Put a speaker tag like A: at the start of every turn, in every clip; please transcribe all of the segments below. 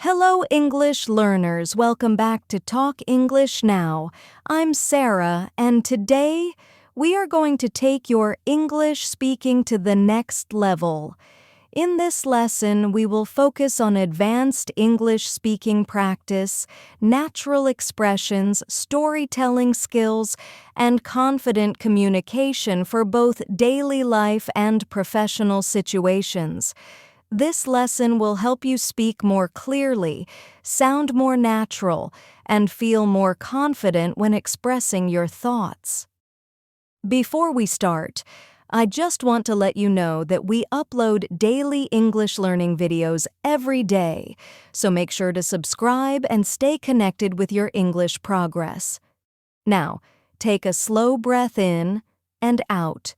A: Hello, English learners. Welcome back to Talk English Now. I'm Sarah, and today we are going to take your English speaking to the next level. In this lesson, we will focus on advanced English speaking practice, natural expressions, storytelling skills, and confident communication for both daily life and professional situations. This lesson will help you speak more clearly, sound more natural, and feel more confident when expressing your thoughts. Before we start, I just want to let you know that we upload daily English learning videos every day, so make sure to subscribe and stay connected with your English progress. Now, take a slow breath in and out,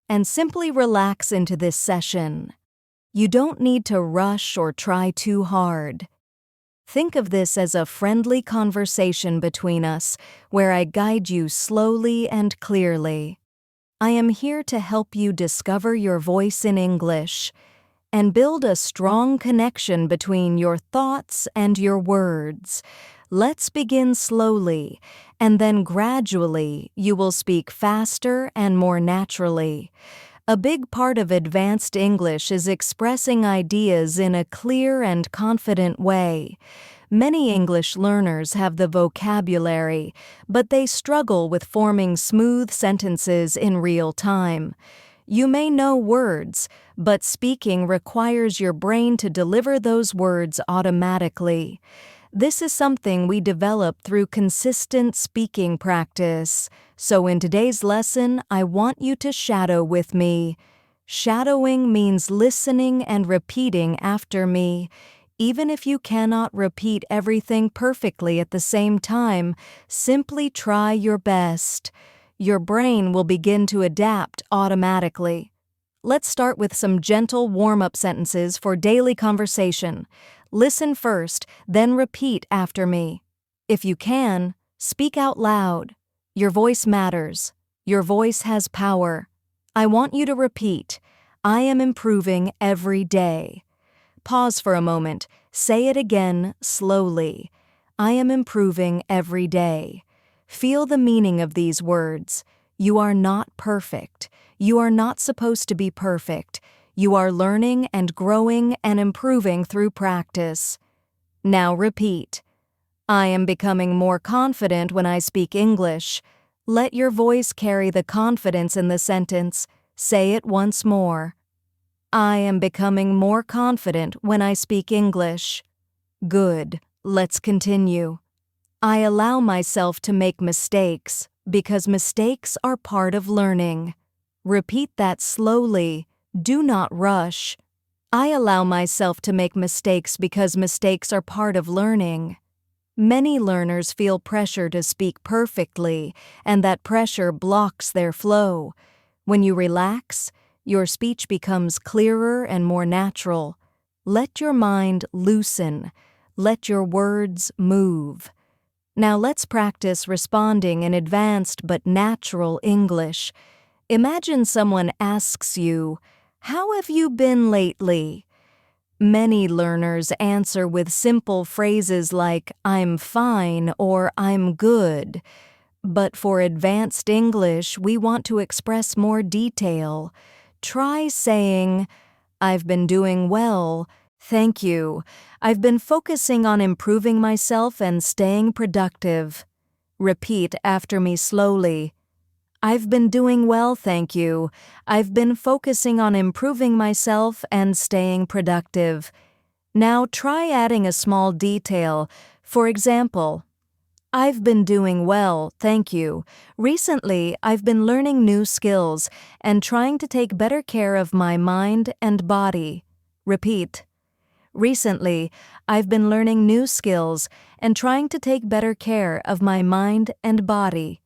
A: and simply relax into this session. You don't need to rush or try too hard. Think of this as a friendly conversation between us, where I guide you slowly and clearly. I am here to help you discover your voice in English and build a strong connection between your thoughts and your words. Let's begin slowly, and then gradually you will speak faster and more naturally. A big part of advanced English is expressing ideas in a clear and confident way. Many English learners have the vocabulary, but they struggle with forming smooth sentences in real time. You may know words, but speaking requires your brain to deliver those words automatically. This is something we develop through consistent speaking practice. So in today's lesson, I want you to shadow with me. Shadowing means listening and repeating after me. Even if you cannot repeat everything perfectly at the same time, simply try your best. Your brain will begin to adapt automatically. Let's start with some gentle warm-up sentences for daily conversation. Listen first, then repeat after me. If you can, speak out loud. Your voice matters. Your voice has power. I want you to repeat, I am improving every day. Pause for a moment. Say it again slowly. I am improving every day. Feel the meaning of these words. You are not perfect. You are not supposed to be perfect. You are learning and growing and improving through practice. Now repeat. I am becoming more confident when I speak English. Let your voice carry the confidence in the sentence. Say it once more. I am becoming more confident when I speak English. Good. Let's continue. I allow myself to make mistakes because mistakes are part of learning. Repeat that slowly. Do not rush. I allow myself to make mistakes because mistakes are part of learning. Many learners feel pressure to speak perfectly, and that pressure blocks their flow. When you relax, your speech becomes clearer and more natural. Let your mind loosen. Let your words move. Now let's practice responding in advanced but natural English. Imagine someone asks you, "How have you been lately?" Many learners answer with simple phrases like, "I'm fine" or "I'm good." But for advanced English, we want to express more detail. Try saying, "I've been doing well, thank you. I've been focusing on improving myself and staying productive." Repeat after me slowly. I've been doing well, thank you. I've been focusing on improving myself and staying productive. Now try adding a small detail. For example, I've been doing well, thank you. Recently, I've been learning new skills and trying to take better care of my mind and body. Repeat. Recently, I've been learning new skills and trying to take better care of my mind and body.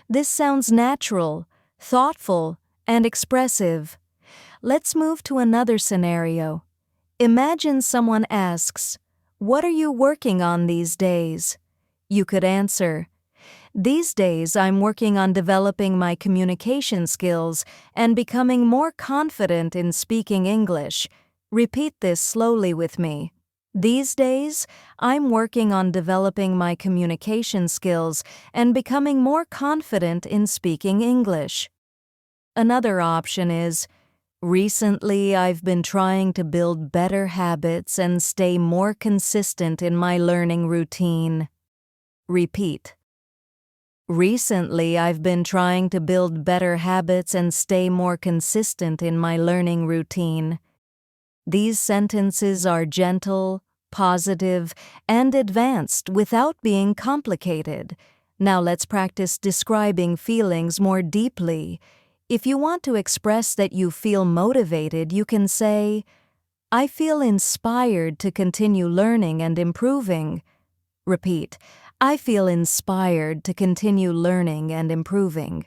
A: This sounds natural, thoughtful, and expressive. Let's move to another scenario. Imagine someone asks, "What are you working on these days?" You could answer, "These days I'm working on developing my communication skills and becoming more confident in speaking English." Repeat this slowly with me. These days, I'm working on developing my communication skills and becoming more confident in speaking English. Another option is, recently I've been trying to build better habits and stay more consistent in my learning routine. Repeat. Recently I've been trying to build better habits and stay more consistent in my learning routine. These sentences are gentle, positive, and advanced without being complicated. Now let's practice describing feelings more deeply. If you want to express that you feel motivated, you can say, I feel inspired to continue learning and improving. Repeat, I feel inspired to continue learning and improving.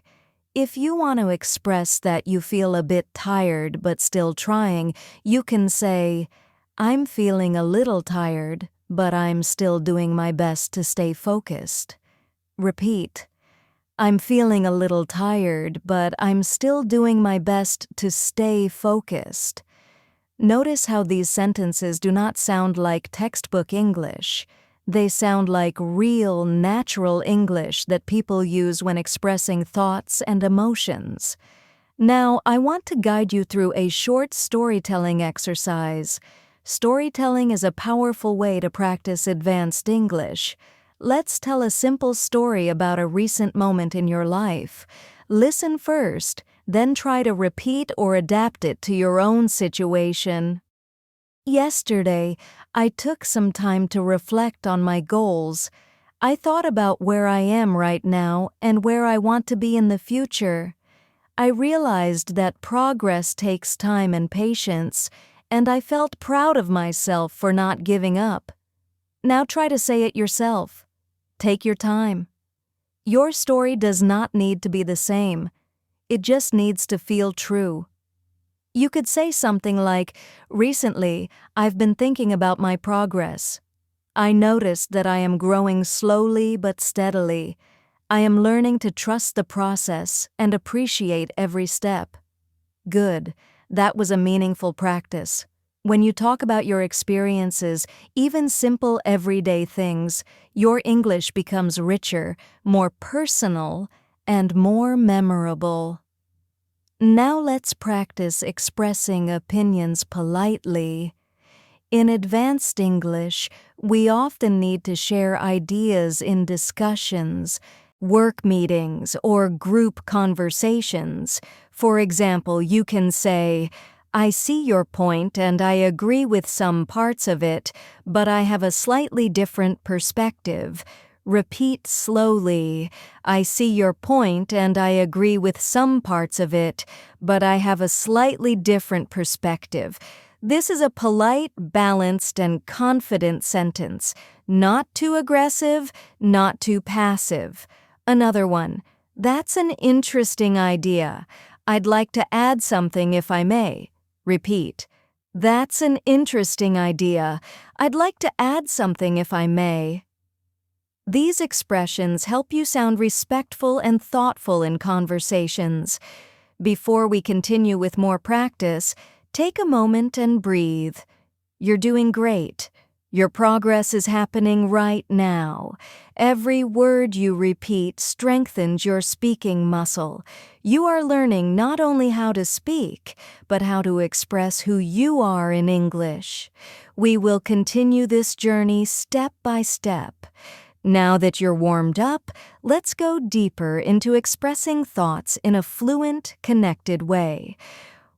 A: If you want to express that you feel a bit tired but still trying, you can say, I'm feeling a little tired, but I'm still doing my best to stay focused. Repeat, I'm feeling a little tired, but I'm still doing my best to stay focused. Notice how these sentences do not sound like textbook English. They sound like real, natural English that people use when expressing thoughts and emotions. Now, I want to guide you through a short storytelling exercise. Storytelling is a powerful way to practice advanced English. Let's tell a simple story about a recent moment in your life. Listen first, then try to repeat or adapt it to your own situation. Yesterday, I took some time to reflect on my goals. I thought about where I am right now and where I want to be in the future. I realized that progress takes time and patience, and I felt proud of myself for not giving up. Now try to say it yourself. Take your time. Your story does not need to be the same. It just needs to feel true. You could say something like, recently, I've been thinking about my progress. I noticed that I am growing slowly but steadily. I am learning to trust the process and appreciate every step. Good. That was a meaningful practice. When you talk about your experiences, even simple everyday things, your English becomes richer, more personal, and more memorable. Now let's practice expressing opinions politely. In advanced English, we often need to share ideas in discussions, work meetings, or group conversations. For example, you can say, I see your point and I agree with some parts of it, but I have a slightly different perspective. Repeat slowly. I see your point and I agree with some parts of it, but I have a slightly different perspective. This is a polite, balanced, and confident sentence. Not too aggressive, not too passive. Another one. That's an interesting idea. I'd like to add something if I may. Repeat. That's an interesting idea. I'd like to add something if I may. These expressions help you sound respectful and thoughtful in conversations. Before we continue with more practice, take a moment and breathe. You're doing great. Your progress is happening right now. Every word you repeat strengthens your speaking muscle. You are learning not only how to speak, but how to express who you are in English. We will continue this journey step by step. Now that you're warmed up, let's go deeper into expressing thoughts in a fluent, connected way.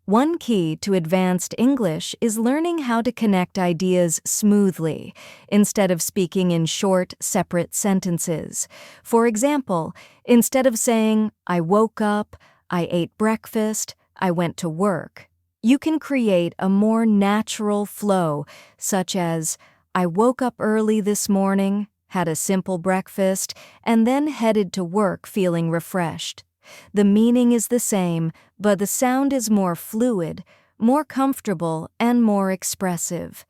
A: One key to advanced English is learning how to connect ideas smoothly, instead of speaking in short, separate sentences. For example, instead of saying, I woke up, I ate breakfast, I went to work, you can create a more natural flow, such as, I woke up early this morning, had a simple breakfast, and then headed to work feeling refreshed. The meaning is the same, but the sound is more fluid, more comfortable, and more expressive.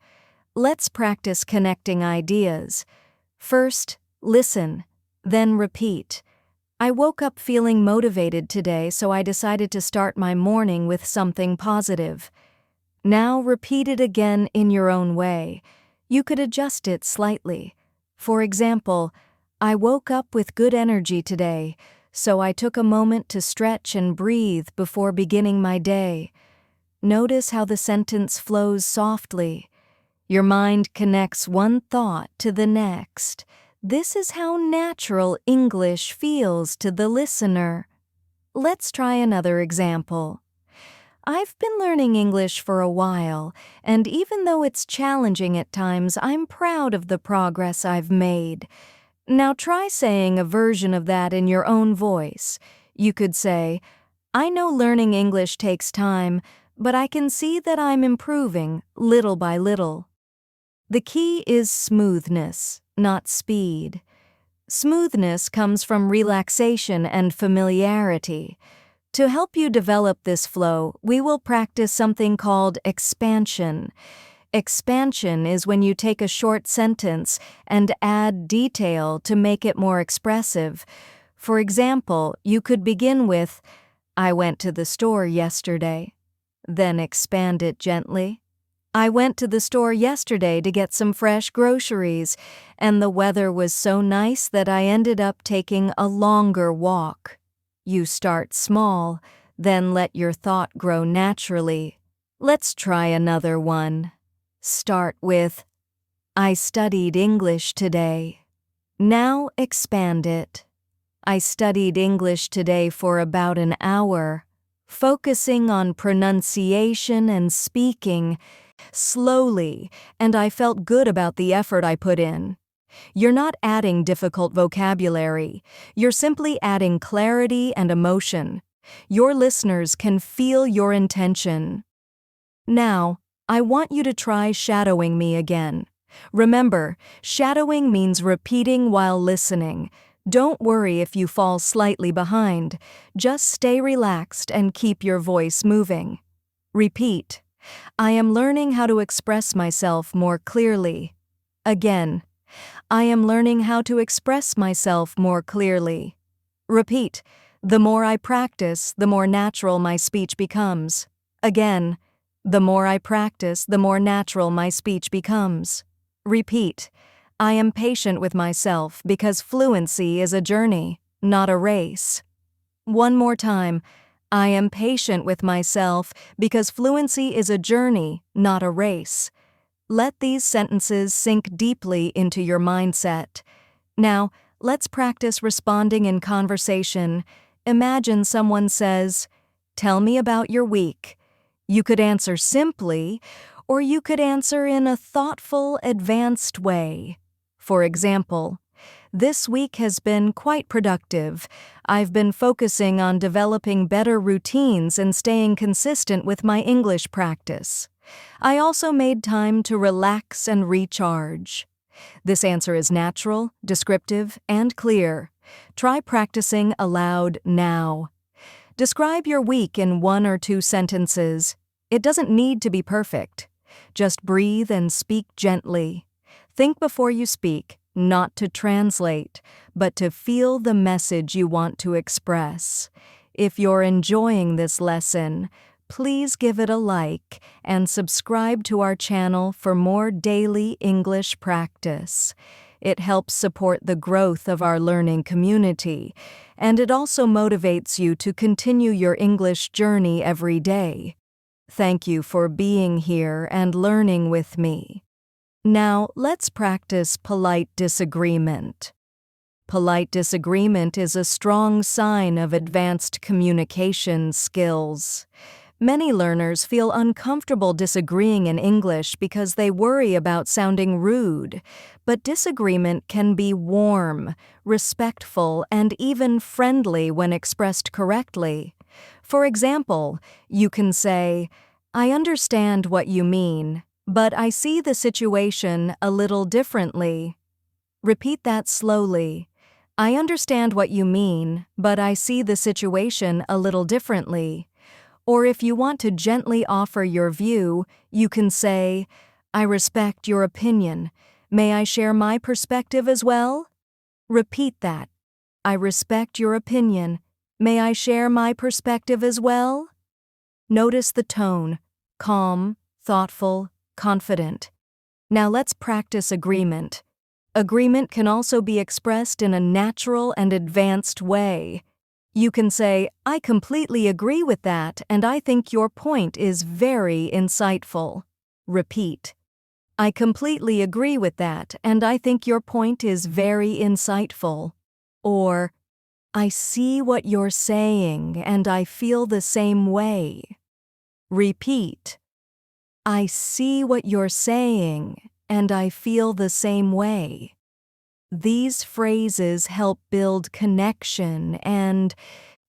A: Let's practice connecting ideas. First, listen, then repeat. I woke up feeling motivated today, so I decided to start my morning with something positive. Now repeat it again in your own way. You could adjust it slightly. For example, I woke up with good energy today, so I took a moment to stretch and breathe before beginning my day. Notice how the sentence flows softly. Your mind connects one thought to the next. This is how natural English feels to the listener. Let's try another example. I've been learning English for a while, and even though it's challenging at times, I'm proud of the progress I've made. Now try saying a version of that in your own voice. You could say, I know learning English takes time, but I can see that I'm improving little by little. The key is smoothness, not speed. Smoothness comes from relaxation and familiarity. To help you develop this flow, we will practice something called expansion. Expansion is when you take a short sentence and add detail to make it more expressive. For example, you could begin with, I went to the store yesterday. Then expand it gently. I went to the store yesterday to get some fresh groceries, and the weather was so nice that I ended up taking a longer walk. You start small, then let your thought grow naturally. Let's try another one. Start with, I studied English today. Now expand it. I studied English today for about an hour, focusing on pronunciation and speaking slowly, and I felt good about the effort I put in. You're not adding difficult vocabulary. You're simply adding clarity and emotion. Your listeners can feel your intention. Now, I want you to try shadowing me again. Remember, shadowing means repeating while listening. Don't worry if you fall slightly behind. Just stay relaxed and keep your voice moving. Repeat. I am learning how to express myself more clearly. Again. I am learning how to express myself more clearly. Repeat. The more I practice, the more natural my speech becomes. Again. The more I practice, the more natural my speech becomes. Repeat. I am patient with myself because fluency is a journey, not a race. One more time. I am patient with myself because fluency is a journey, not a race. Let these sentences sink deeply into your mindset. Now, let's practice responding in conversation. Imagine someone says, "Tell me about your week." You could answer simply, or you could answer in a thoughtful, advanced way. For example, this week has been quite productive. I've been focusing on developing better routines and staying consistent with my English practice. I also made time to relax and recharge. This answer is natural, descriptive, and clear. Try practicing aloud now. Describe your week in 1 or 2 sentences. It doesn't need to be perfect. Just breathe and speak gently. Think before you speak, not to translate, but to feel the message you want to express. If you're enjoying this lesson, please give it a like and subscribe to our channel for more daily English practice. It helps support the growth of our learning community, and it also motivates you to continue your English journey every day. Thank you for being here and learning with me. Now, let's practice polite disagreement. Polite disagreement is a strong sign of advanced communication skills. Many learners feel uncomfortable disagreeing in English because they worry about sounding rude, but disagreement can be warm, respectful, and even friendly when expressed correctly. For example, you can say, "I understand what you mean, but I see the situation a little differently." Repeat that slowly. I understand what you mean, but I see the situation a little differently. Or if you want to gently offer your view, you can say, I respect your opinion. May I share my perspective as well? Repeat that. I respect your opinion. May I share my perspective as well? Notice the tone, calm, thoughtful, confident. Now let's practice agreement. Agreement can also be expressed in a natural and advanced way. You can say, "I completely agree with that, and I think your point is very insightful." Repeat. "I completely agree with that, and I think your point is very insightful." Or, "I see what you're saying, and I feel the same way." Repeat. "I see what you're saying, and I feel the same way." These phrases help build connection and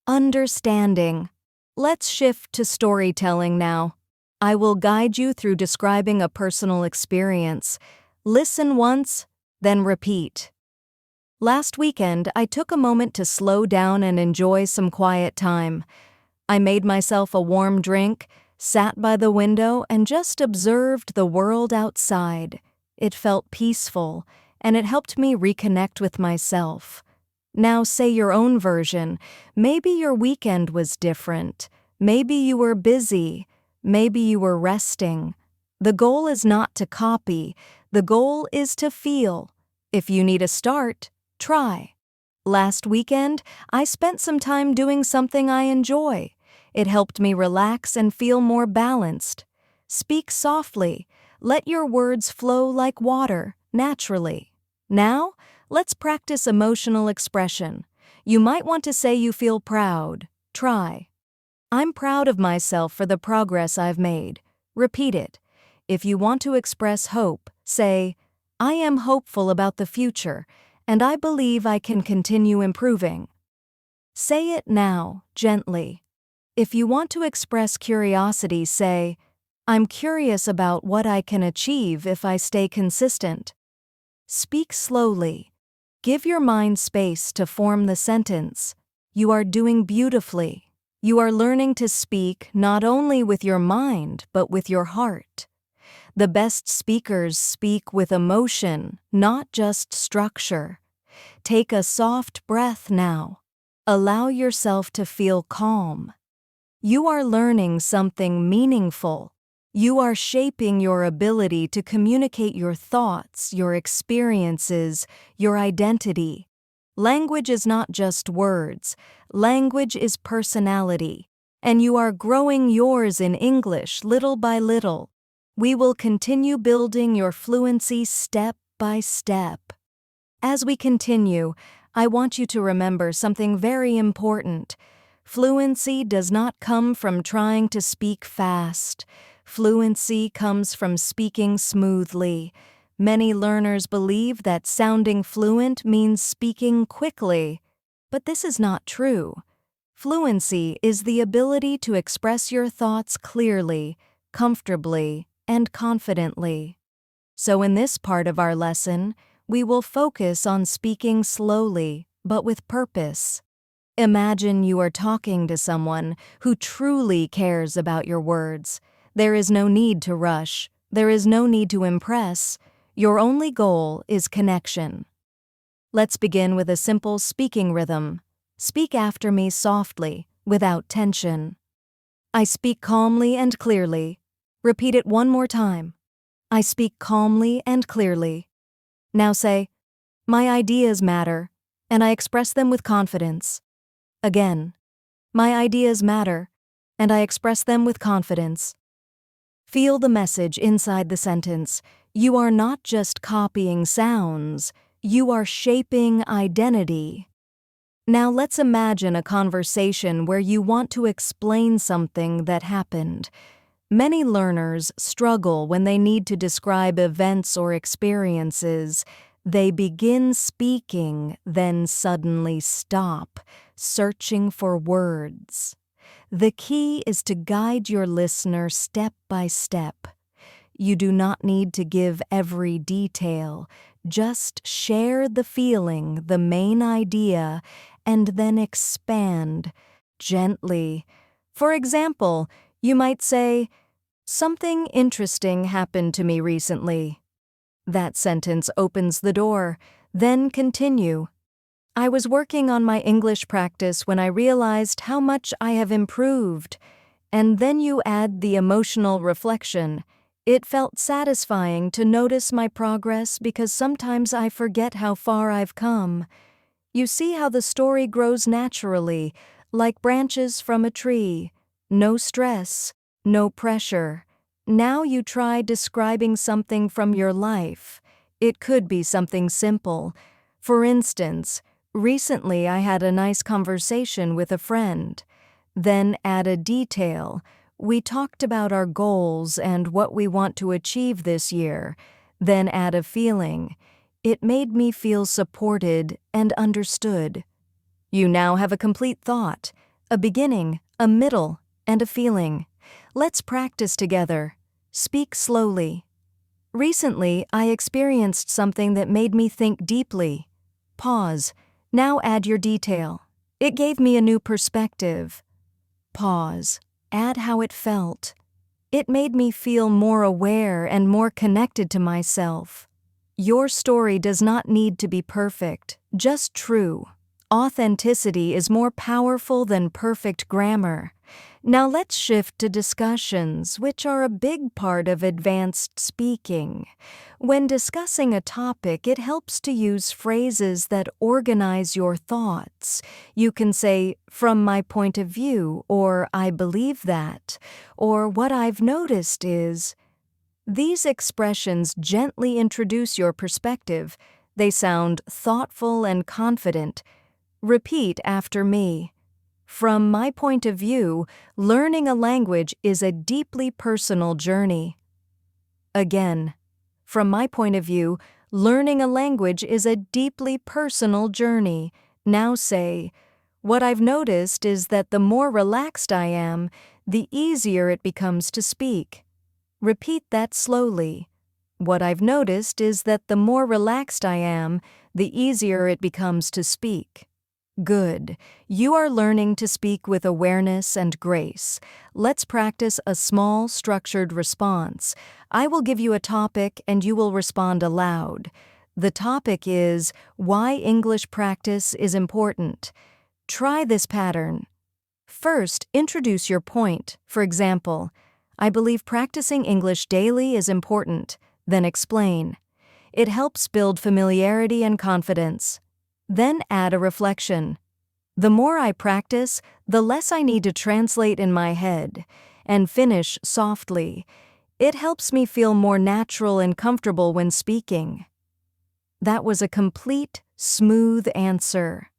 A: understanding. Let's shift to storytelling now. I will guide you through describing a personal experience. Listen once, then repeat. Last weekend, I took a moment to slow down and enjoy some quiet time. I made myself a warm drink, sat by the window, and just observed the world outside. It felt peaceful, and it helped me reconnect with myself. Now say your own version. Maybe your weekend was different. Maybe you were busy. Maybe you were resting. The goal is not to copy. The goal is to feel. If you need a start, try. Last weekend, I spent some time doing something I enjoy. It helped me relax and feel more balanced. Speak softly. Let your words flow like water, naturally. Now, let's practice emotional expression. You might want to say you feel proud. Try. "I'm proud of myself for the progress I've made." Repeat it. If you want to express hope, say, "I am hopeful about the future, and I believe I can continue improving." Say it now, gently. If you want to express curiosity, say, "I'm curious about what I can achieve if I stay consistent." Speak slowly. Give your mind space to form the sentence. You are doing beautifully. You are learning to speak not only with your mind, but with your heart. The best speakers speak with emotion, not just structure. Take a soft breath now. Allow yourself to feel calm. You are learning something meaningful. You are shaping your ability to communicate your thoughts, your experiences, your identity. Language is not just words. Language is personality. And you are growing yours in English little by little. We will continue building your fluency step by step. As we continue, I want you to remember something very important. Fluency does not come from trying to speak fast. Fluency comes from speaking smoothly. Many learners believe that sounding fluent means speaking quickly, but this is not true. Fluency is the ability to express your thoughts clearly, comfortably, and confidently. So in this part of our lesson, we will focus on speaking slowly, but with purpose. Imagine you are talking to someone who truly cares about your words. There is no need to rush. There is no need to impress. Your only goal is connection. Let's begin with a simple speaking rhythm. Speak after me softly, without tension. I speak calmly and clearly. Repeat it one more time. I speak calmly and clearly. Now say, "My ideas matter, and I express them with confidence." Again, "My ideas matter, and I express them with confidence." Feel the message inside the sentence. You are not just copying sounds, you are shaping identity. Now let's imagine a conversation where you want to explain something that happened. Many learners struggle when they need to describe events or experiences. They begin speaking, then suddenly stop, searching for words. The key is to guide your listener step by step. You do not need to give every detail. Just share the feeling, the main idea, and then expand gently. For example, you might say, "Something interesting happened to me recently." That sentence opens the door. Then continue. "I was working on my English practice when I realized how much I have improved." And then you add the emotional reflection. It felt satisfying to notice my progress because sometimes I forget how far I've come. You see how the story grows naturally, like branches from a tree. No stress, no pressure. Now you try describing something from your life. It could be something simple. For instance, recently I had a nice conversation with a friend. Then add a detail. We talked about our goals and what we want to achieve this year. Then add a feeling. It made me feel supported and understood. You now have a complete thought, a beginning, a middle, and a feeling. Let's practice together. Speak slowly. Recently, I experienced something that made me think deeply. Pause. Now add your detail. It gave me a new perspective. Pause. Add how it felt. It made me feel more aware and more connected to myself. Your story does not need to be perfect, just true. Authenticity is more powerful than perfect grammar. Now let's shift to discussions, which are a big part of advanced speaking. When discussing a topic, it helps to use phrases that organize your thoughts. You can say, "From my point of view," or "I believe that," or "What I've noticed is." These expressions gently introduce your perspective. They sound thoughtful and confident. Repeat after me. From my point of view, learning a language is a deeply personal journey. Again, from my point of view, learning a language is a deeply personal journey. Now say, "What I've noticed is that the more relaxed I am, the easier it becomes to speak." Repeat that slowly. What I've noticed is that the more relaxed I am, the easier it becomes to speak. Good. You are learning to speak with awareness and grace. Let's practice a small, structured response. I will give you a topic and you will respond aloud. The topic is why English practice is important. Try this pattern. First, introduce your point. For example, "I believe practicing English daily is important." Then explain. It helps build familiarity and confidence. Then add a reflection. "The more I practice, the less I need to translate in my head." And finish softly. "It helps me feel more natural and comfortable when speaking." That was a complete, smooth answer.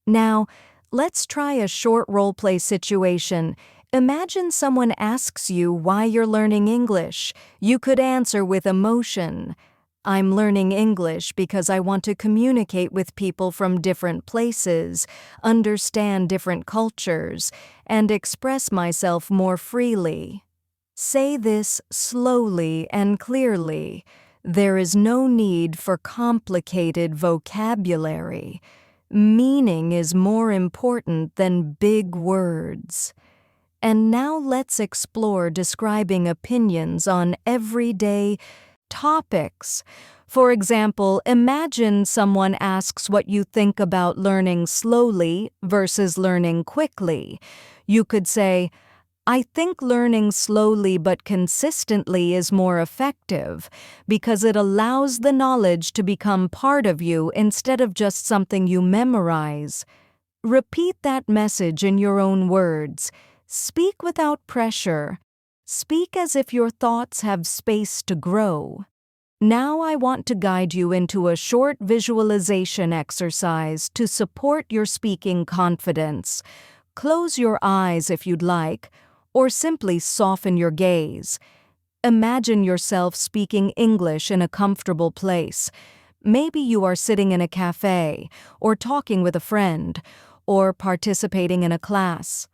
A: Now, let's try a short role-play situation. Imagine someone asks you why you're learning English. You could answer with emotion. "I'm learning English because I want to communicate with people from different places, understand different cultures, and express myself more freely." Say this slowly and clearly. There is no need for complicated vocabulary. Meaning is more important than big words. And now let's explore describing opinions on everyday topics. For example, imagine someone asks what you think about learning slowly versus learning quickly. You could say, "I think learning slowly but consistently is more effective because it allows the knowledge to become part of you instead of just something you memorize." Repeat that message in your own words. Speak without pressure. Speak as if your thoughts have space to grow. Now I want to guide you into a short visualization exercise to support your speaking confidence. Close your eyes if you'd like, or simply soften your gaze. Imagine yourself speaking English in a comfortable place. Maybe you are sitting in a cafe, or talking with a friend, or participating in a class.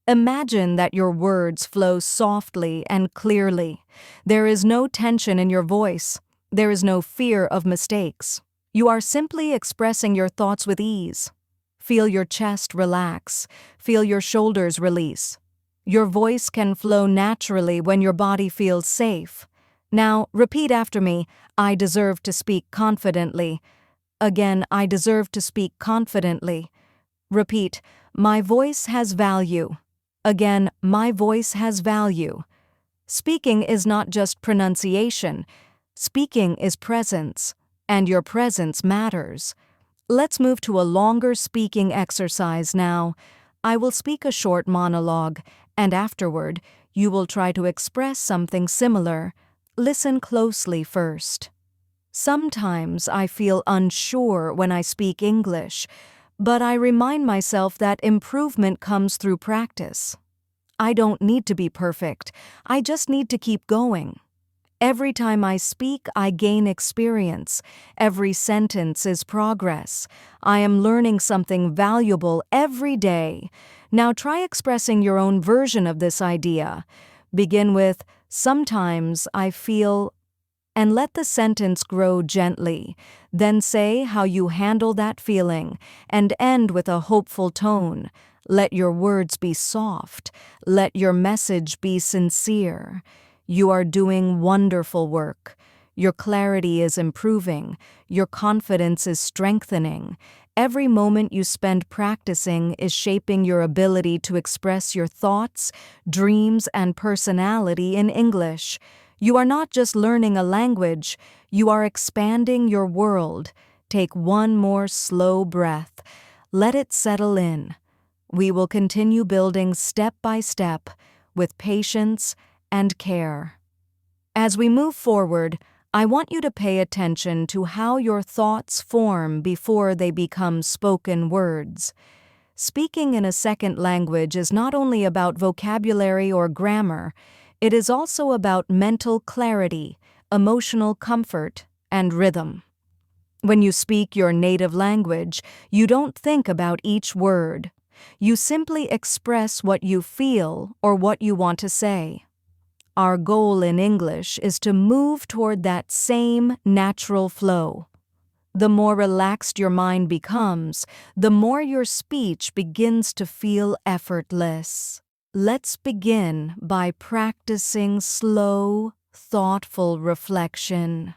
A: Imagine that your words flow softly and clearly. There is no tension in your voice. There is no fear of mistakes. You are simply expressing your thoughts with ease. Feel your chest relax. Feel your shoulders release. Your voice can flow naturally when your body feels safe. Now, repeat after me. "I deserve to speak confidently." Again, "I deserve to speak confidently." Repeat, "My voice has value." Again, "My voice has value." Speaking is not just pronunciation. Speaking is presence, and your presence matters. Let's move to a longer speaking exercise now. I will speak a short monologue, and afterward, you will try to express something similar. Listen closely first. Sometimes I feel unsure when I speak English, but I remind myself that improvement comes through practice. I don't need to be perfect. I just need to keep going. Every time I speak, I gain experience. Every sentence is progress. I am learning something valuable every day. Now try expressing your own version of this idea. Begin with, "Sometimes I feel," and let the sentence grow gently. Then say how you handle that feeling, and end with a hopeful tone. Let your words be soft. Let your message be sincere. You are doing wonderful work. Your clarity is improving. Your confidence is strengthening. Every moment you spend practicing is shaping your ability to express your thoughts, dreams, and personality in English. You are not just learning a language, you are expanding your world. Take one more slow breath. Let it settle in. We will continue building step by step with patience and care. As we move forward, I want you to pay attention to how your thoughts form before they become spoken words. Speaking in a second language is not only about vocabulary or grammar, it is also about mental clarity, emotional comfort, and rhythm. When you speak your native language, you don't think about each word. You simply express what you feel or what you want to say. Our goal in English is to move toward that same natural flow. The more relaxed your mind becomes, the more your speech begins to feel effortless. Let's begin by practicing slow, thoughtful reflection.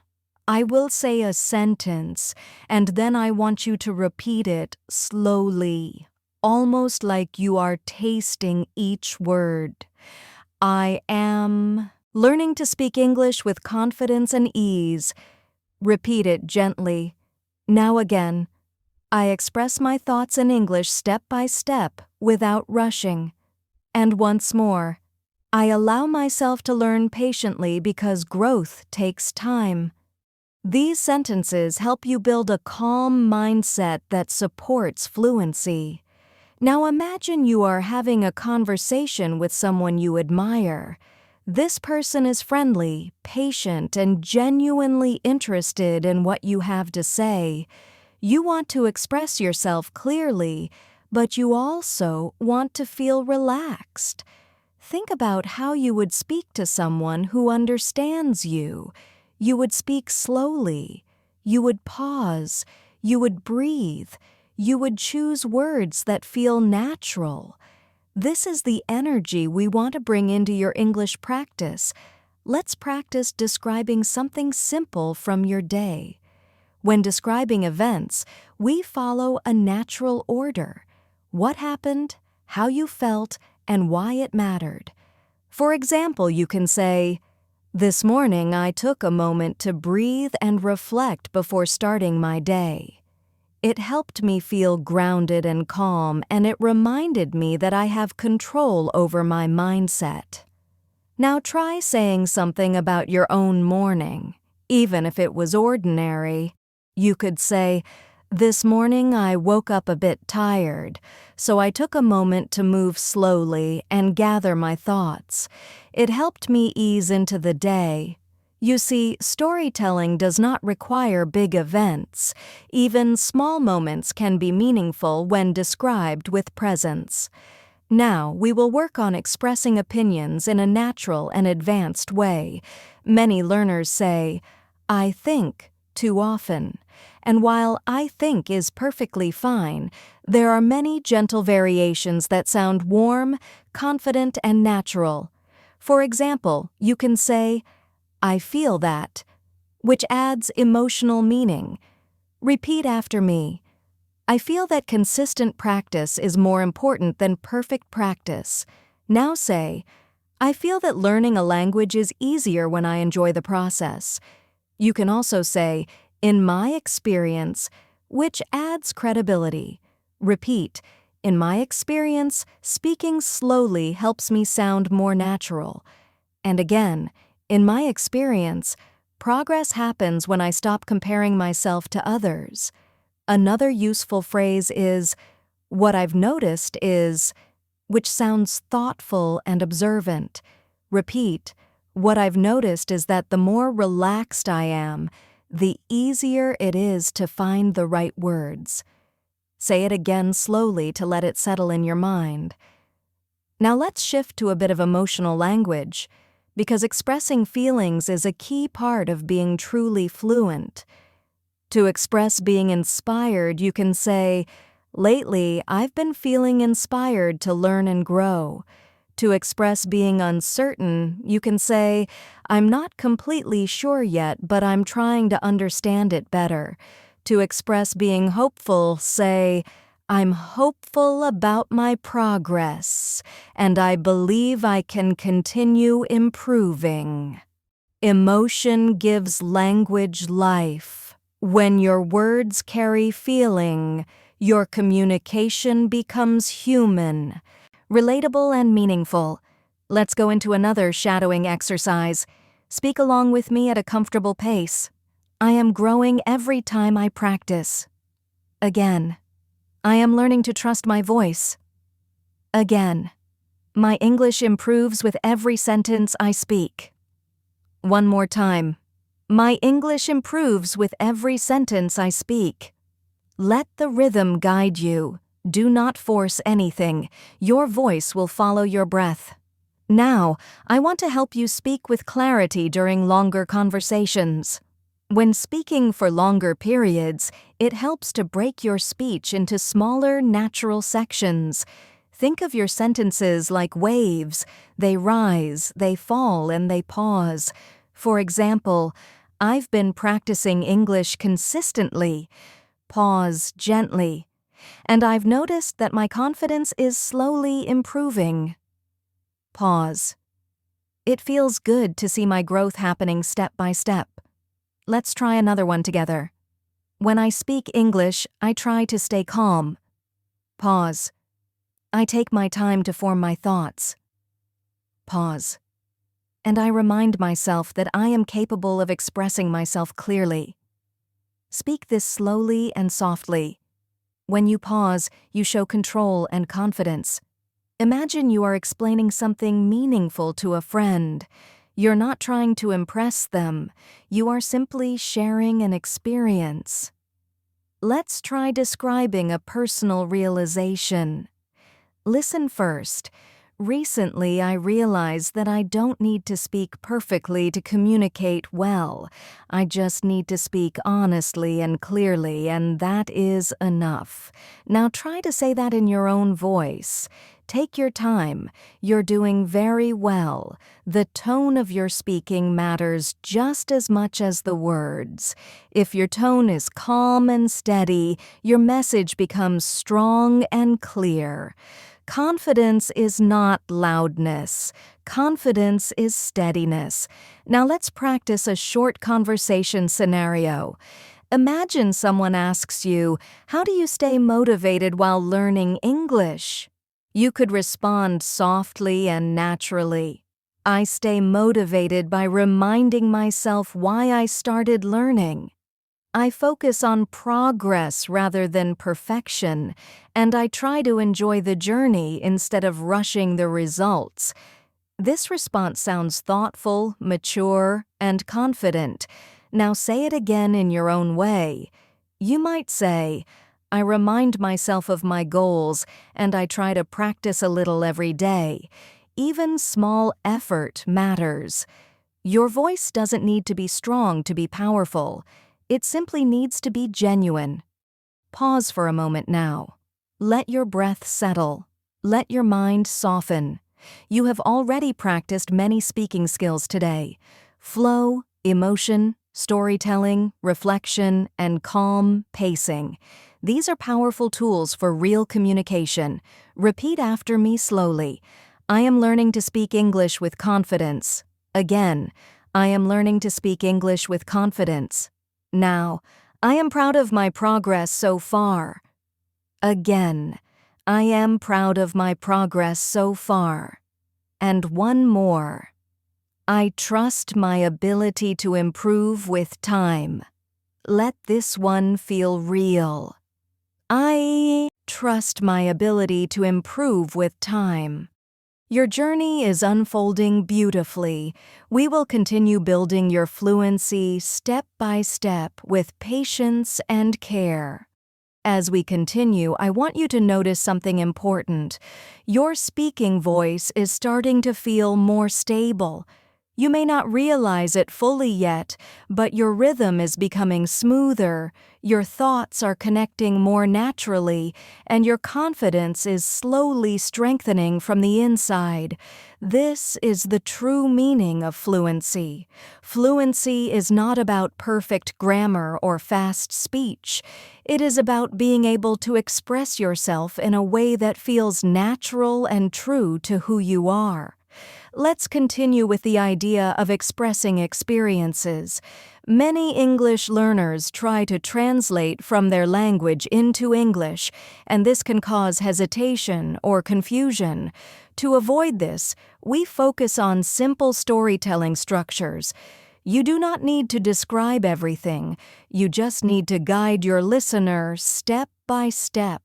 A: I will say a sentence, and then I want you to repeat it slowly, almost like you are tasting each word. I am learning to speak English with confidence and ease. Repeat it gently. Now again, I express my thoughts in English step by step without rushing. And once more, I allow myself to learn patiently because growth takes time. These sentences help you build a calm mindset that supports fluency. Now imagine you are having a conversation with someone you admire. This person is friendly, patient, and genuinely interested in what you have to say. You want to express yourself clearly, but you also want to feel relaxed. Think about how you would speak to someone who understands you. You would speak slowly. You would pause. You would breathe. You would choose words that feel natural. This is the energy we want to bring into your English practice. Let's practice describing something simple from your day. When describing events, we follow a natural order. What happened, how you felt, and why it mattered. For example, you can say, "This morning I took a moment to breathe and reflect before starting my day. It helped me feel grounded and calm, and it reminded me that I have control over my mindset." Now try saying something about your own morning, even if it was ordinary. You could say, "This morning I woke up a bit tired, so I took a moment to move slowly and gather my thoughts. It helped me ease into the day." You see, storytelling does not require big events. Even small moments can be meaningful when described with presence. Now, we will work on expressing opinions in a natural and advanced way. Many learners say, "I think," too often. And while "I think" is perfectly fine, there are many gentle variations that sound warm, confident, and natural. For example, you can say, "I feel that," which adds emotional meaning. Repeat after me. I feel that consistent practice is more important than perfect practice. Now say, I feel that learning a language is easier when I enjoy the process. You can also say, in my experience, which adds credibility. Repeat, in my experience, speaking slowly helps me sound more natural. And again, in my experience, progress happens when I stop comparing myself to others. Another useful phrase is, what I've noticed is, which sounds thoughtful and observant. Repeat, what I've noticed is that the more relaxed I am, the easier it is to find the right words. Say it again slowly to let it settle in your mind. Now let's shift to a bit of emotional language, because expressing feelings is a key part of being truly fluent. To express being inspired, you can say, lately, I've been feeling inspired to learn and grow. To express being uncertain, you can say, I'm not completely sure yet, but I'm trying to understand it better. To express being hopeful, say, I'm hopeful about my progress, and I believe I can continue improving. Emotion gives language life. When your words carry feeling, your communication becomes human, relatable and meaningful. Let's go into another shadowing exercise. Speak along with me at a comfortable pace. I am growing every time I practice. Again. I am learning to trust my voice. Again. My English improves with every sentence I speak. One more time. My English improves with every sentence I speak. Let the rhythm guide you. Do not force anything. Your voice will follow your breath. Now, I want to help you speak with clarity during longer conversations. When speaking for longer periods, it helps to break your speech into smaller, natural sections. Think of your sentences like waves. They rise, they fall, and they pause. For example, I've been practicing English consistently. Pause gently. And I've noticed that my confidence is slowly improving. Pause. It feels good to see my growth happening step by step. Let's try another one together. When I speak English, I try to stay calm. Pause. I take my time to form my thoughts. Pause. And I remind myself that I am capable of expressing myself clearly. Speak this slowly and softly. When you pause, you show control and confidence. Imagine you are explaining something meaningful to a friend. You're not trying to impress them. You are simply sharing an experience. Let's try describing a personal realization. Listen first. Recently, I realized that I don't need to speak perfectly to communicate well. I just need to speak honestly and clearly, and that is enough. Now try to say that in your own voice. Take your time. You're doing very well. The tone of your speaking matters just as much as the words. If your tone is calm and steady, your message becomes strong and clear. Confidence is not loudness. Confidence is steadiness. Now let's practice a short conversation scenario. Imagine someone asks you, how do you stay motivated while learning English? You could respond softly and naturally. I stay motivated by reminding myself why I started learning. I focus on progress rather than perfection, and I try to enjoy the journey instead of rushing the results. This response sounds thoughtful, mature, and confident. Now say it again in your own way. You might say, I remind myself of my goals, and I try to practice a little every day. Even small effort matters. Your voice doesn't need to be strong to be powerful. It simply needs to be genuine. Pause for a moment now. Let your breath settle. Let your mind soften. You have already practiced many speaking skills today. Flow, emotion, storytelling, reflection, and calm pacing. These are powerful tools for real communication. Repeat after me slowly. I am learning to speak English with confidence. Again, I am learning to speak English with confidence. Now, I am proud of my progress so far. Again, I am proud of my progress so far. And one more. I trust my ability to improve with time. Let this one feel real. I trust my ability to improve with time. Your journey is unfolding beautifully. We will continue building your fluency step by step with patience and care. As we continue, I want you to notice something important. Your speaking voice is starting to feel more stable. You may not realize it fully yet, but your rhythm is becoming smoother, your thoughts are connecting more naturally, and your confidence is slowly strengthening from the inside. This is the true meaning of fluency. Fluency is not about perfect grammar or fast speech. It is about being able to express yourself in a way that feels natural and true to who you are. Let's continue with the idea of expressing experiences. Many English learners try to translate from their language into English, and this can cause hesitation or confusion. To avoid this, we focus on simple storytelling structures. You do not need to describe everything. You just need to guide your listener step by step.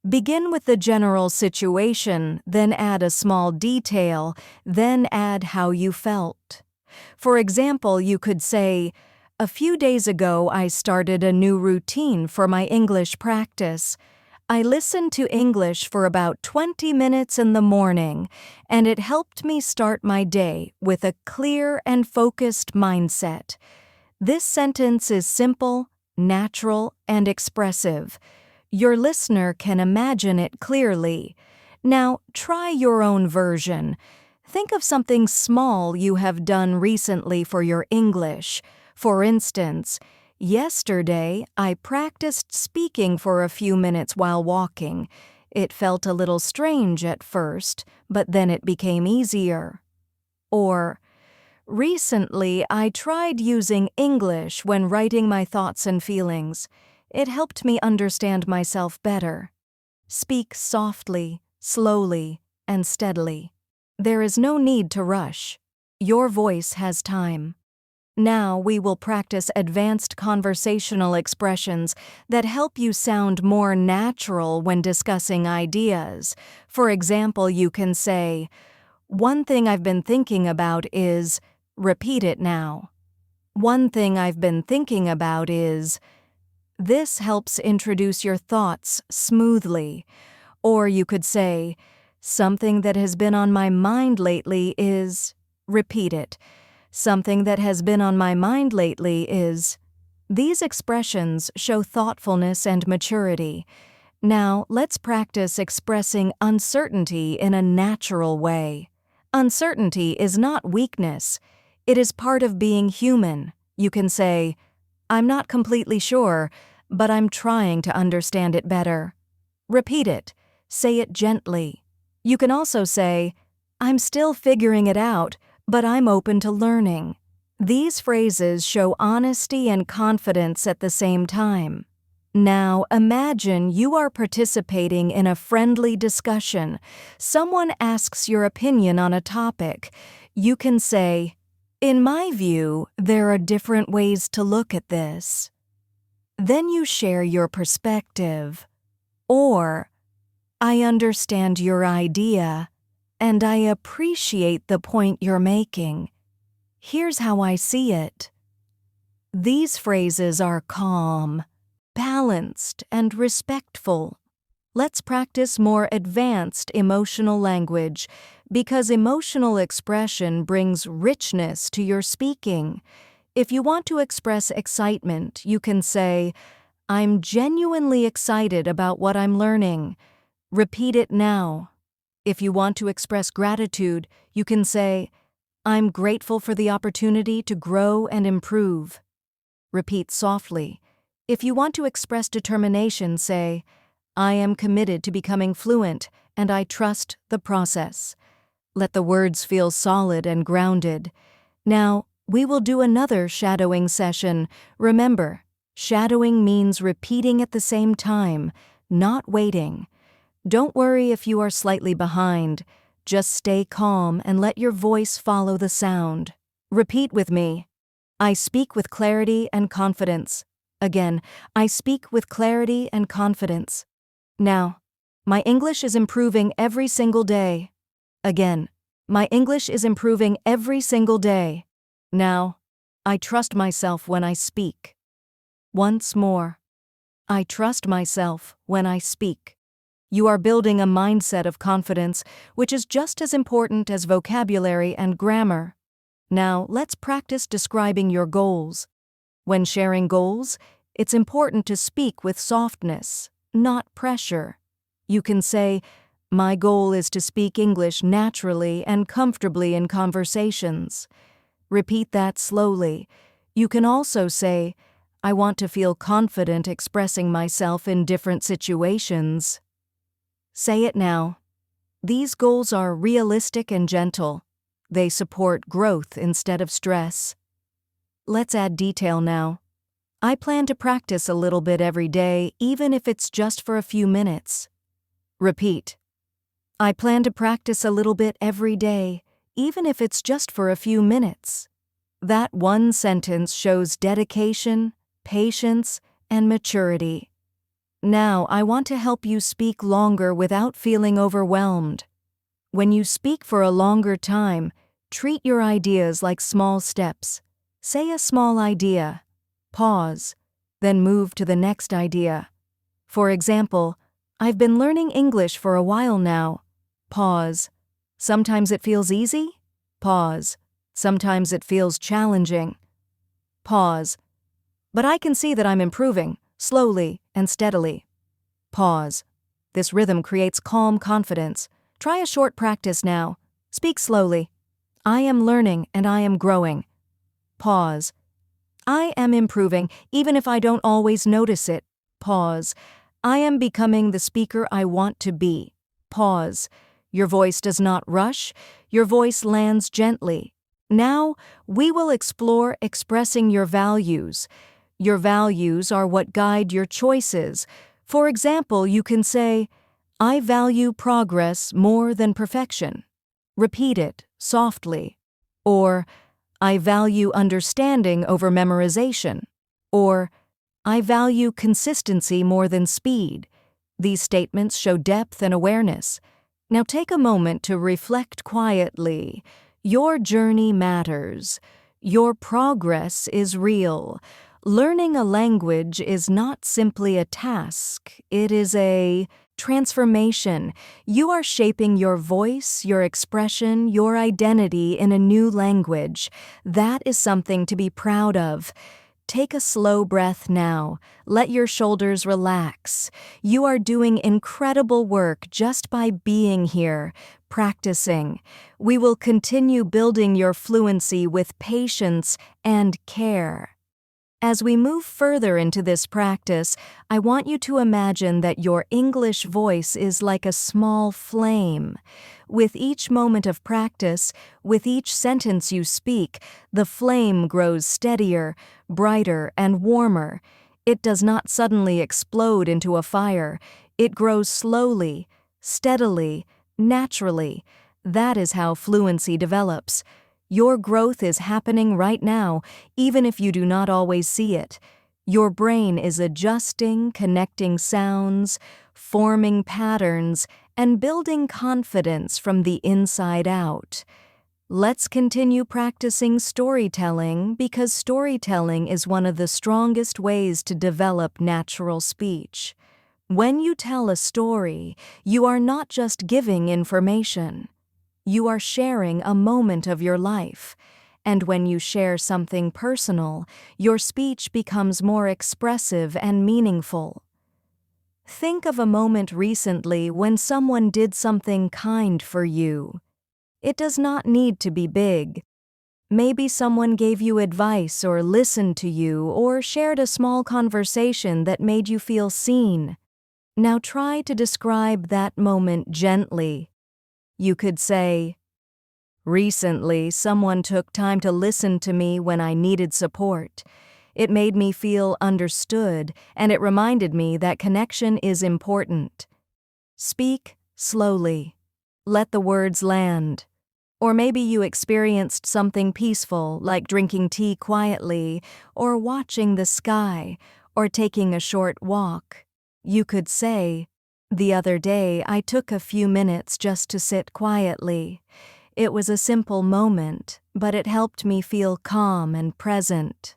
A: Begin with the general situation, then add a small detail, then add how you felt. For example, you could say, "A few days ago I started a new routine for my English practice. I listened to English for about 20 minutes in the morning, and it helped me start my day with a clear and focused mindset." This sentence is simple, natural, and expressive. Your listener can imagine it clearly. Now, try your own version. Think of something small you have done recently for your English. For instance, "Yesterday, I practiced speaking for a few minutes while walking. It felt a little strange at first, but then it became easier." Or, "Recently, I tried using English when writing my thoughts and feelings. It helped me understand myself better." Speak softly, slowly, and steadily. There is no need to rush. Your voice has time. Now we will practice advanced conversational expressions that help you sound more natural when discussing ideas. For example, you can say, "One thing I've been thinking about is," repeat it now. "One thing I've been thinking about is." This helps introduce your thoughts smoothly. Or you could say, "Something that has been on my mind lately is," repeat it. "Something that has been on my mind lately is." These expressions show thoughtfulness and maturity. Now, let's practice expressing uncertainty in a natural way. Uncertainty is not weakness. It is part of being human. You can say, "I'm not completely sure, but I'm trying to understand it better." Repeat it. Say it gently. You can also say, "I'm still figuring it out, but I'm open to learning." These phrases show honesty and confidence at the same time. Now, imagine you are participating in a friendly discussion. Someone asks your opinion on a topic. You can say, "In my view, there are different ways to look at this." Then you share your perspective. Or, "I understand your idea, and I appreciate the point you're making. Here's how I see it." These phrases are calm, balanced, and respectful. Let's practice more advanced emotional language, because emotional expression brings richness to your speaking. If you want to express excitement, you can say, "I'm genuinely excited about what I'm learning." Repeat it now. If you want to express gratitude, you can say, "I'm grateful for the opportunity to grow and improve." Repeat softly. If you want to express determination, say, "I am committed to becoming fluent, and I trust the process." Let the words feel solid and grounded. Now, we will do another shadowing session. Remember, shadowing means repeating at the same time, not waiting. Don't worry if you are slightly behind. Just stay calm and let your voice follow the sound. Repeat with me. I speak with clarity and confidence. Again, I speak with clarity and confidence. Now, my English is improving every single day. Again, my English is improving every single day. Now, I trust myself when I speak. Once more, I trust myself when I speak. You are building a mindset of confidence, which is just as important as vocabulary and grammar. Now, let's practice describing your goals. When sharing goals, it's important to speak with softness, not pressure. You can say, "My goal is to speak English naturally and comfortably in conversations." Repeat that slowly. You can also say, "I want to feel confident expressing myself in different situations." Say it now. These goals are realistic and gentle. They support growth instead of stress. Let's add detail now. I plan to practice a little bit every day, even if it's just for a few minutes. Repeat. I plan to practice a little bit every day, even if it's just for a few minutes. That one sentence shows dedication, patience, and maturity. Now, I want to help you speak longer without feeling overwhelmed. When you speak for a longer time, treat your ideas like small steps. Say a small idea, pause, then move to the next idea. For example, I've been learning English for a while now. Pause. Sometimes it feels easy? Pause. Sometimes it feels challenging. Pause. But I can see that I'm improving, slowly and steadily. Pause. This rhythm creates calm confidence. Try a short practice now. Speak slowly. I am learning and I am growing. Pause. I am improving even if I don't always notice it. Pause. I am becoming the speaker I want to be. Pause. Your voice does not rush. Your voice lands gently. Now, we will explore expressing your values. Your values are what guide your choices. For example, you can say, "I value progress more than perfection." Repeat it softly. Or, "I value understanding over memorization." Or, "I value consistency more than speed." These statements show depth and awareness. Now take a moment to reflect quietly. Your journey matters. Your progress is real. Learning a language is not simply a task, it is a transformation. You are shaping your voice, your expression, your identity in a new language. That is something to be proud of. Take a slow breath now. Let your shoulders relax. You are doing incredible work just by being here, practicing. We will continue building your fluency with patience and care. As we move further into this practice, I want you to imagine that your English voice is like a small flame. With each moment of practice, with each sentence you speak, the flame grows steadier, brighter, and warmer. It does not suddenly explode into a fire. It grows slowly, steadily, naturally. That is how fluency develops. Your growth is happening right now, even if you do not always see it. Your brain is adjusting, connecting sounds, forming patterns, and building confidence from the inside out. Let's continue practicing storytelling because storytelling is one of the strongest ways to develop natural speech. When you tell a story, you are not just giving information. You are sharing a moment of your life. And when you share something personal, your speech becomes more expressive and meaningful. Think of a moment recently when someone did something kind for you. It does not need to be big. Maybe someone gave you advice or listened to you or shared a small conversation that made you feel seen. Now try to describe that moment gently. You could say, Recently, someone took time to listen to me when I needed support. It made me feel understood, and it reminded me that connection is important. Speak slowly. Let the words land. Or maybe you experienced something peaceful, like drinking tea quietly, or watching the sky, or taking a short walk. You could say, "The other day I took a few minutes just to sit quietly. It was a simple moment, but it helped me feel calm and present."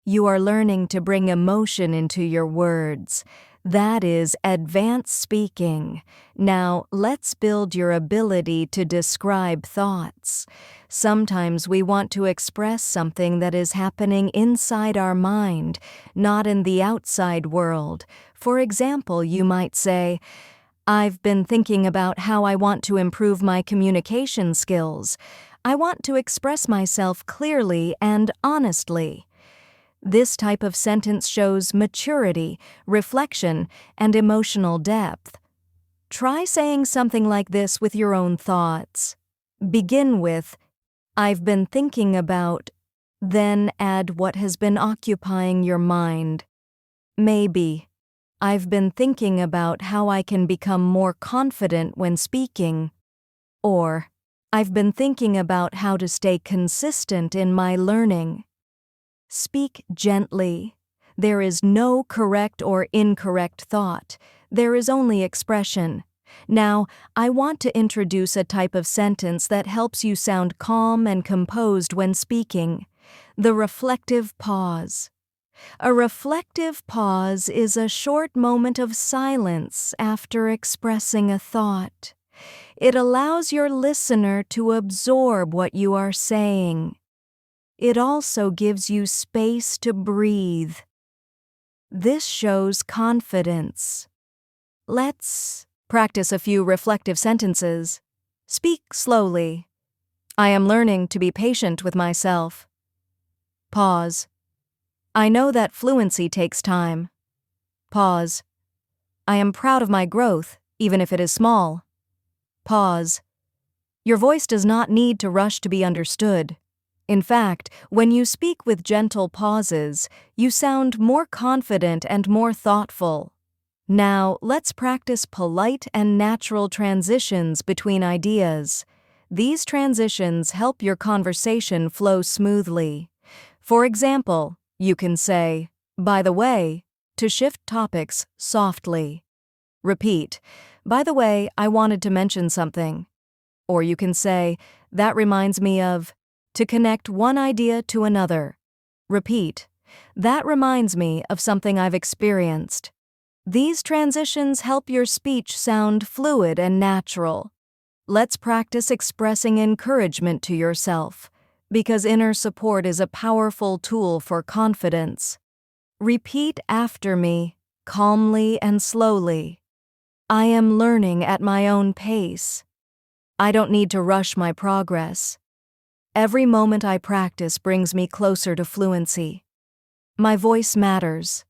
A: You are learning to bring emotion into your words. That is advanced speaking. Now, let's build your ability to describe thoughts. Sometimes we want to express something that is happening inside our mind, not in the outside world. For example, you might say, "I've been thinking about how I want to improve my communication skills. I want to express myself clearly and honestly." This type of sentence shows maturity, reflection, and emotional depth. Try saying something like this with your own thoughts. Begin with, "I've been thinking about," then add what has been occupying your mind. Maybe, "I've been thinking about how I can become more confident when speaking," or, "I've been thinking about how to stay consistent in my learning." Speak gently. There is no correct or incorrect thought. There is only expression. Now, I want to introduce a type of sentence that helps you sound calm and composed when speaking: the reflective pause. A reflective pause is a short moment of silence after expressing a thought. It allows your listener to absorb what you are saying. It also gives you space to breathe. This shows confidence. Let's practice a few reflective sentences. Speak slowly. "I am learning to be patient with myself." Pause. "I know that fluency takes time." Pause. "I am proud of my growth, even if it is small." Pause. Your voice does not need to rush to be understood. In fact, when you speak with gentle pauses, you sound more confident and more thoughtful. Now, let's practice polite and natural transitions between ideas. These transitions help your conversation flow smoothly. For example, you can say, "By the way," to shift topics softly. Repeat, "By the way, I wanted to mention something." Or you can say, "That reminds me of," to connect one idea to another. Repeat, "That reminds me of something I've experienced." These transitions help your speech sound fluid and natural. Let's practice expressing encouragement to yourself, because inner support is a powerful tool for confidence. Repeat after me, calmly and slowly. "I am learning at my own pace." "I don't need to rush my progress." "Every moment I practice brings me closer to fluency." "My voice matters."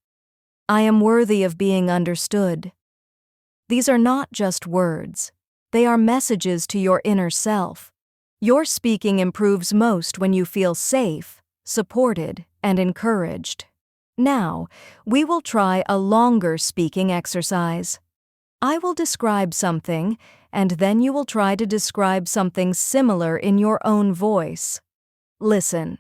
A: "I am worthy of being understood." These are not just words. They are messages to your inner self. Your speaking improves most when you feel safe, supported, and encouraged. Now, we will try a longer speaking exercise. I will describe something, and then you will try to describe something similar in your own voice. Listen.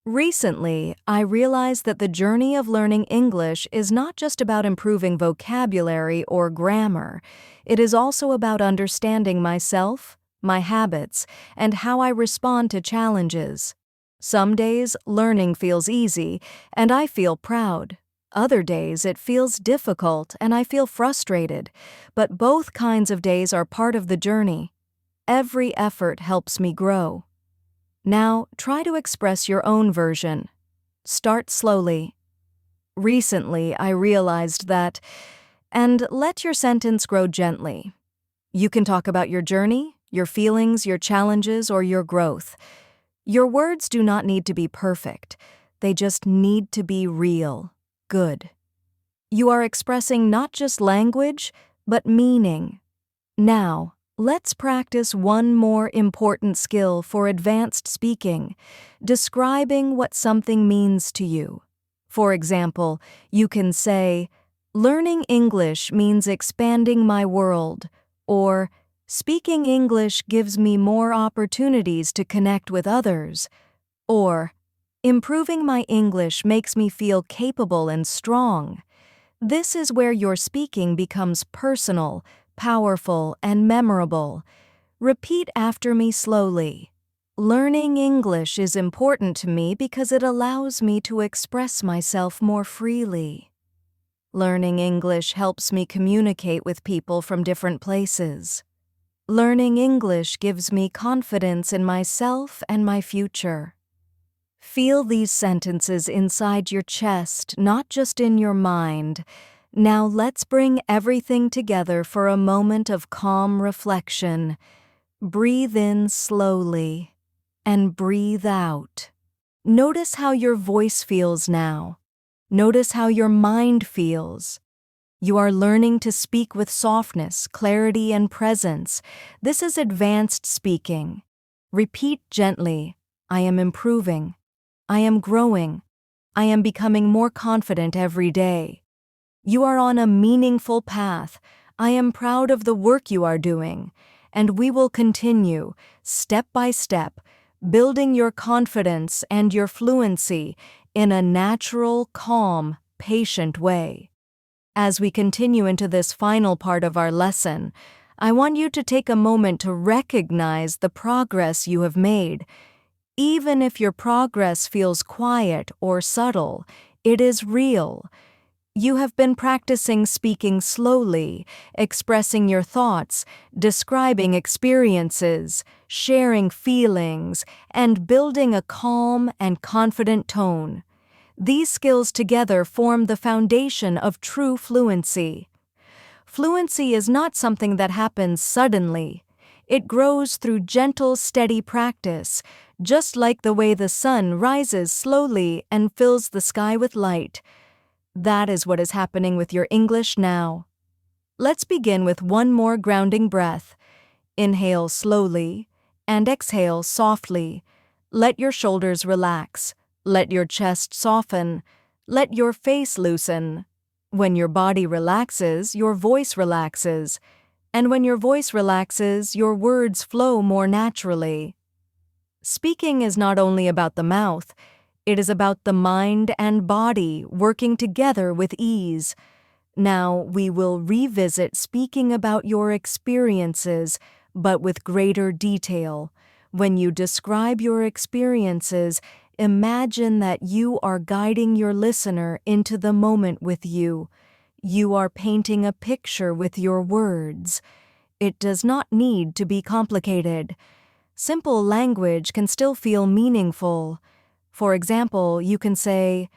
A: Recently, I realized that the journey of learning English is not just about improving vocabulary or grammar. It is also about understanding myself, my habits, and how I respond to challenges. Some days, learning feels easy, and I feel proud. Other days, it feels difficult, and I feel frustrated. But both kinds of days are part of the journey. Every effort helps me grow. Now, try to express your own version. Start slowly. "Recently, I realized that," and let your sentence grow gently. You can talk about your journey, your feelings, your challenges, or your growth. Your words do not need to be perfect. They just need to be real. Good. You are expressing not just language, but meaning. Now, Let's practice one more important skill for advanced speaking, describing what something means to you. For example, you can say, "Learning English means expanding my world," or "Speaking English gives me more opportunities to connect with others," or "Improving my English makes me feel capable and strong." This is where your speaking becomes personal, powerful, and memorable. Repeat after me slowly. Learning English is important to me because it allows me to express myself more freely. Learning English helps me communicate with people from different places. Learning English gives me confidence in myself and my future. Feel these sentences inside your chest, not just in your mind. Now let's bring everything together for a moment of calm reflection. Breathe in slowly and breathe out. Notice how your voice feels now. Notice how your mind feels. You are learning to speak with softness, clarity, and presence. This is advanced speaking. Repeat gently, "I am improving. I am growing. I am becoming more confident every day." You are on a meaningful path. I am proud of the work you are doing. And we will continue, step by step, building your confidence and your fluency in a natural, calm, patient way. As we continue into this final part of our lesson, I want you to take a moment to recognize the progress you have made. Even if your progress feels quiet or subtle, it is real. You have been practicing speaking slowly, expressing your thoughts, describing experiences, sharing feelings, and building a calm and confident tone. These skills together form the foundation of true fluency. Fluency is not something that happens suddenly. It grows through gentle, steady practice, just like the way the sun rises slowly and fills the sky with light. That is what is happening with your English now. Let's begin with one more grounding breath. Inhale slowly and exhale softly. Let your shoulders relax. Let your chest soften. Let your face loosen. When your body relaxes, your voice relaxes. And when your voice relaxes, your words flow more naturally. Speaking is not only about the mouth, it is about the mind and body working together with ease. Now we will revisit speaking about your experiences, but with greater detail. When you describe your experiences, imagine that you are guiding your listener into the moment with you. You are painting a picture with your words. It does not need to be complicated. Simple language can still feel meaningful. For example, you can say,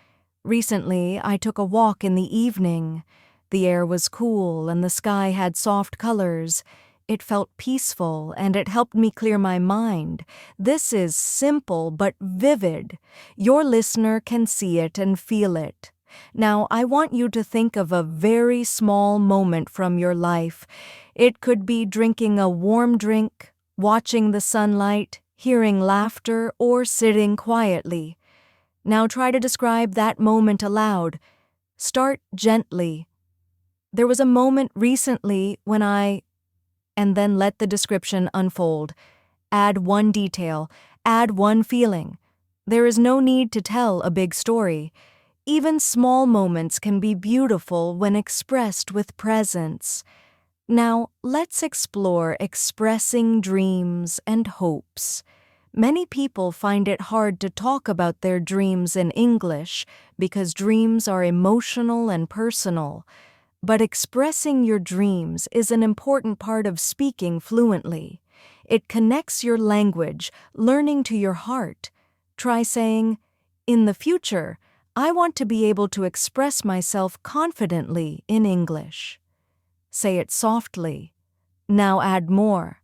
A: "Recently, I took a walk in the evening. The air was cool and the sky had soft colors. It felt peaceful and it helped me clear my mind." This is simple but vivid. Your listener can see it and feel it. Now, I want you to think of a very small moment from your life. It could be drinking a warm drink, watching the sunlight, hearing laughter, or sitting quietly. Now try to describe that moment aloud. Start gently. "There was a moment recently when I..." and then let the description unfold. Add one detail, add one feeling. There is no need to tell a big story. Even small moments can be beautiful when expressed with presence. Now, let's explore expressing dreams and hopes. Many people find it hard to talk about their dreams in English because dreams are emotional and personal. But expressing your dreams is an important part of speaking fluently. It connects your language, learning to your heart. Try saying, "In the future, I want to be able to express myself confidently in English." Say it softly. Now add more.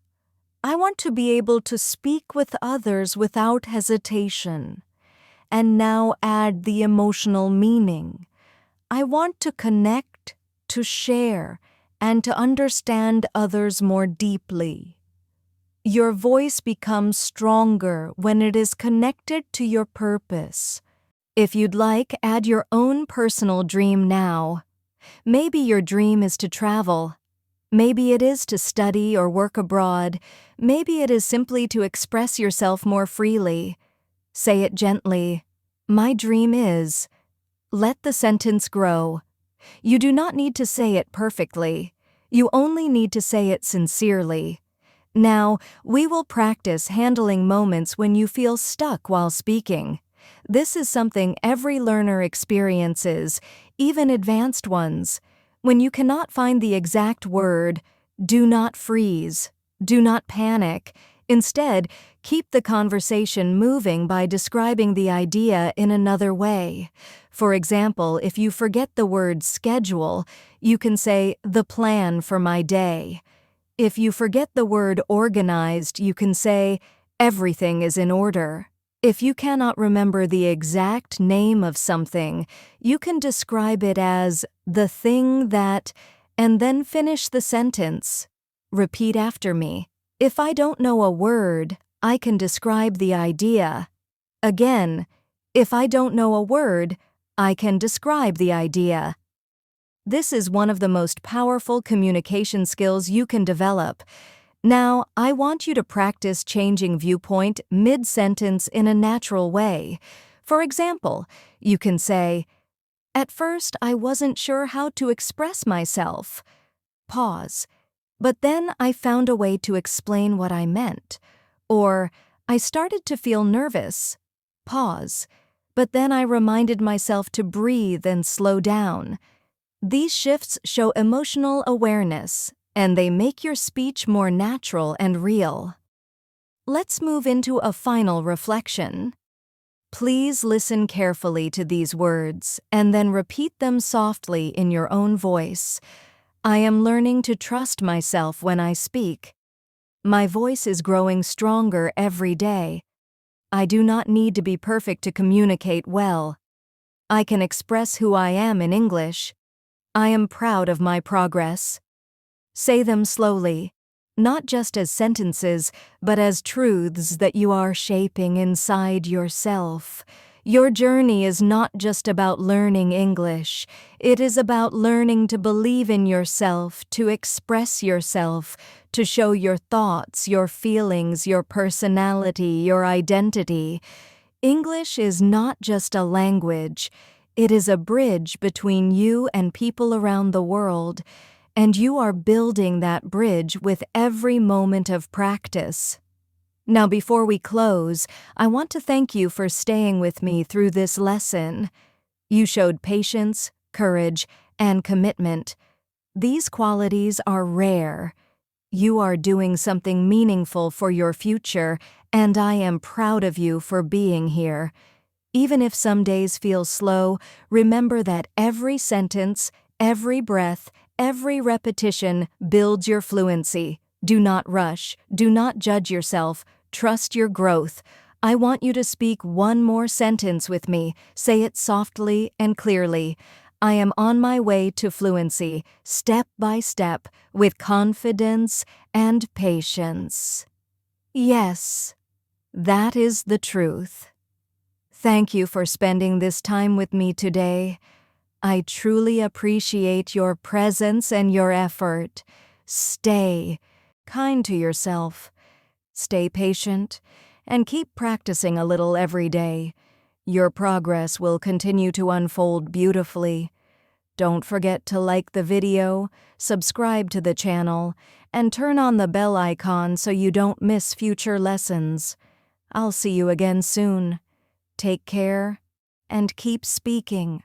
A: "I want to be able to speak with others without hesitation." And now add the emotional meaning. "I want to connect, to share, and to understand others more deeply. Your voice becomes stronger when it is connected to your purpose. If you'd like, add your own personal dream now. Maybe your dream is to travel. Maybe it is to study or work abroad. Maybe it is simply to express yourself more freely. Say it gently. My dream is. Let the sentence grow. You do not need to say it perfectly. You only need to say it sincerely. Now, we will practice handling moments when you feel stuck while speaking. This is something every learner experiences, even advanced ones. When you cannot find the exact word, do not freeze. Do not panic. Instead, keep the conversation moving by describing the idea in another way. For example, if you forget the word schedule, you can say the plan for my day. If you forget the word organized, you can say everything is in order. If you cannot remember the exact name of something, you can describe it as the thing that, and then finish the sentence. Repeat after me. If I don't know a word, I can describe the idea. Again, if I don't know a word, I can describe the idea. This is one of the most powerful communication skills you can develop. Now, I want you to practice changing viewpoint mid-sentence in a natural way. For example, you can say, "At first, I wasn't sure how to express myself." Pause. "But then I found a way to explain what I meant." Or, "I started to feel nervous." Pause. "But then I reminded myself to breathe and slow down." These shifts show emotional awareness, and they make your speech more natural and real. Let's move into a final reflection. Please listen carefully to these words and then repeat them softly in your own voice. I am learning to trust myself when I speak. My voice is growing stronger every day. I do not need to be perfect to communicate well. I can express who I am in English. I am proud of my progress. Say them slowly, not just as sentences, but as truths that you are shaping inside yourself. Your journey is not just about learning English. It is about learning to believe in yourself, to express yourself, to show your thoughts, your feelings, your personality, your identity. English is not just a language. It is a bridge between you and people around the world. And you are building that bridge with every moment of practice. Now, before we close, I want to thank you for staying with me through this lesson. You showed patience, courage, and commitment. These qualities are rare. You are doing something meaningful for your future, and I am proud of you for being here. Even if some days feel slow, remember that every sentence, every breath, every repetition builds your fluency. Do not rush. Do not judge yourself. Trust your growth. I want you to speak one more sentence with me. Say it softly and clearly. I am on my way to fluency, step by step, with confidence and patience. Yes, that is the truth. Thank you for spending this time with me today. I truly appreciate your presence and your effort. Stay kind to yourself. Stay patient and keep practicing a little every day. Your progress will continue to unfold beautifully. Don't forget to like the video, subscribe to the channel, and turn on the bell icon so you don't miss future lessons. I'll see you again soon. Take care and keep speaking.